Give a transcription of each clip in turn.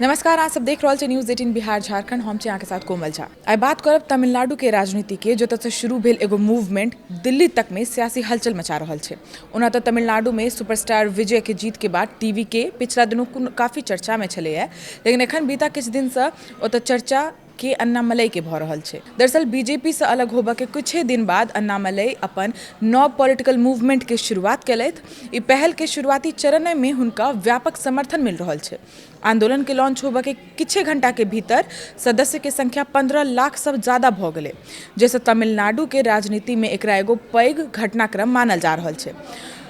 नमस्कार, आप सब देख रहल छे न्यूज 18 बिहार झारखंड। हम छे यहाँ के साथ कोमल झा। आई बात करब तमिलनाडु के राजनीति के, जतऽ से शुरू भेल एगो मूवमेंट दिल्ली तक में सियासी हलचल मचा रहल छे। ओना तो तमिलनाडु में सुपरस्टार विजय के जीत के बाद टीवी के पिछला दिनों काफी चर्चा में छले है, लेकिन एखन बीता किछ दिन से ओतऽ चर्चा के अन्नामलई के भ रहल छे। दरअसल बीजेपी से अलग होबा के कुछ दिन बाद अन्नामलई अपन नव पॉलिटिकल मूवमेंट के शुरुआत केलैथ। ई पहल के शुरुआती चरण में हुनका व्यापक समर्थन मिल रहल छे। आंदोलन के लॉन्च होबा के किछ घंटा के भीतर सदस्य के संख्या 15 लाख से ज्यादा भ गेलै, जैसे तमिलनाडु के राजनीति में एकरा एगो पैघ घटनाक्रम मानल जा रहल छे।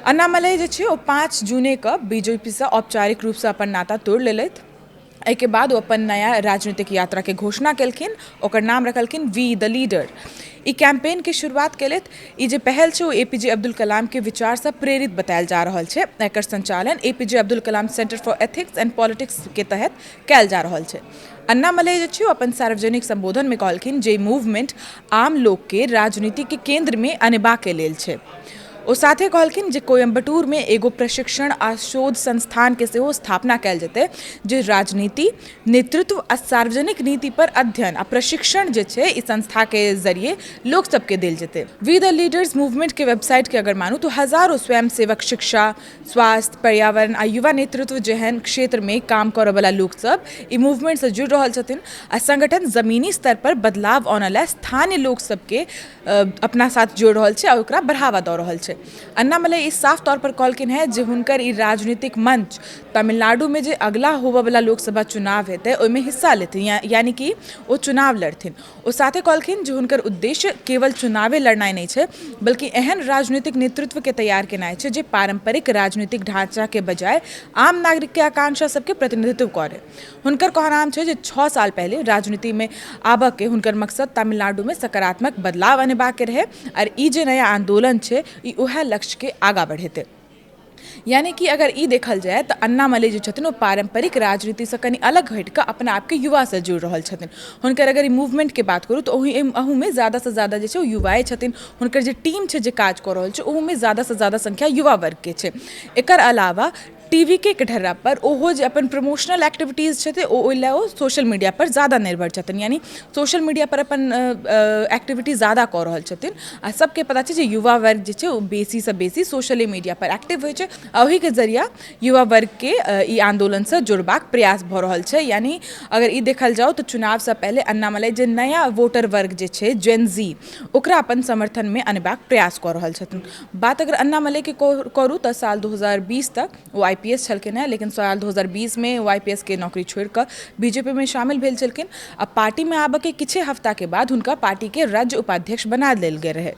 अन्नामलई जे छे ओ 5 जून के बीजेपी से औपचारिक रूप से अपन नाता तोड़ लेलैथ। एके बाद वो अपन नया राजनीतिक यात्रा के घोषणा केलखिन, ओकर नाम रखलखिन वी द लीडर। ई कैंपेन के शुरुआत केलैथ। ई जे पहल छे वो एपीजे अब्दुल कलाम के विचार से प्रेरित बतायल जा रहल छे। एकर संचालन APJ Abdul Kalam centre for ethics and politics के तहत कैल जा रहल छे। अन्नामलई जे छे अपन सार्वजनिक संबोधन में कहलखिन जे मूवमेंट आम लोग के राजनीति के केंद्र में अनेबा के लेल छे। ओ साथे कहलखिन जे कोयम्बटूर में एगो प्रशिक्षण आ शोध संस्थान के सेहो स्थापना कैल जेतै, जे राजनीति, नेतृत्व आ सार्वजनिक नीति पर अध्ययन आ प्रशिक्षण जे छै इस संस्था के जरिए लोग सबके देल जेतै। वी द लीडर्स मूवमेंट के वेबसाइट के अगर मानू तो हजारों स्वयंसेवक शिक्षा, स्वास्थ्य, पर्यावरण आ युवा नेतृत्व जेहन क्षेत्र में काम करे वाला लोग सब ई मूवमेंट से जुड़ रहल छथिन आ संगठन जमीनी स्तर पर बदलाव आने ला स्थानीय लोग सबके अपना साथ जोड़ रहल छै आ ओकरा बढ़ावा दऽ रहल छै। अन्नामलई इस साफ तौर पर कहलखिन है जे हुनकर ई राजनीतिक मंच तमिलनाडु में जे अगला होबे वाला लोकसभा चुनाव हेतै ओहिमे हिस्सा लेथिन, यानी कि वो चुनाव लड़थिन। ओ साथे कहलखिन जे हुनकर उद्देश्य केवल चुनावे लड़नाइ नहीं छै, बल्कि एहन राजनीतिक नेतृत्व के तैयार केनाइ छै जे पारंपरिक राजनीतिक ढांचा के बजाय आम नागरिक के आकांक्षा सबके प्रतिनिधित्व करे। हुनकर कहनाम छै जे 6 साल पहले राजनीति में आबऽ के हुनकर मकसद तमिलनाडु में सकारात्मक बदलाव आनेबा के रहे और ई जे नया आंदोलन छै ई उहे लक्ष्य के आगा बढ़ेते। यानी कि अगर ई देखल जाए तो अन्नामलई जो छथिन वो पारंपरिक राजनीति से कनी अलग हट के अपना आप के युवा से जुड़ रहल छथिन। हुनकर अगर ई मूवमेंट के बात करूँ तो अहू में ज्यादा से ज्यादा जे छै वो युवाए छथिन। हुनकर जे टीम छै जे काज कर रहल छै ओहू में ज्यादा से ज्यादा संख्या युवा वर्ग के छै। एकर अलावा टीवी के कटहरा पर ओहो जे अपन प्रमोशनल एक्टिविटीज छथिन ओ सोशल मीडिया पर ज़्यादा निर्भर छथिन, यानी सोशल मीडिया पर अपन एक्टिविटी ज़्यादा कऽ रहल छथिन। आ सबके पता छै जे युवा वर्ग जे छै ओ बेसी से बेसी सोशल मीडिया पर एक्टिव होइ छै। ओही के जरिया युवा वर्ग के ई आंदोलन से जोड़बाक प्रयास भऽ रहल छै। यानी अगर ई देखल जाओ तो चुनाव से पहले अन्नामलई जे नया वोटर वर्ग जे छै जेन जी ओकरा अपन समर्थन में अनेबाक प्रयास कऽ रहल छथिन। बात अगर अन्नामलई के करूँ तो साल 2020 तक वो आईपीएस छलखिन है, लेकिन साल 2020 में वो आईपीएस के नौकरी छोड़ कर बीजेपी में शामिल भेल छलखिन। अब पार्टी में आबऽ के किछे हफ्ता के बाद हुनका पार्टी के राज्य उपाध्यक्ष बना देल गेल रहे।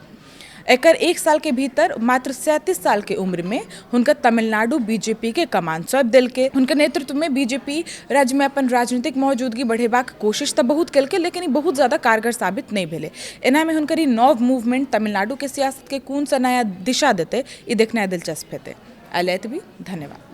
एकर 1 साल के भीतर मात्र 37 साल के उम्र में हुनका तमिलनाडु बीजेपी के कमान सौंप देलकै। हुनकर नेतृत्व में बीजेपी राज्य में अपन राजनीतिक मौजूदगी बढ़ेबाक कोशिश तो बहुत केलकै, लेकिन ई बहुत ज्यादा कारगर साबित नहीं भेलै। एना में हुनकर ई नव मूवमेंट तमिलनाडु के सियासत के कोन सा नया दिशा देते ई देखनाइ दिलचस्प हेतै। आइ भी धन्यवाद।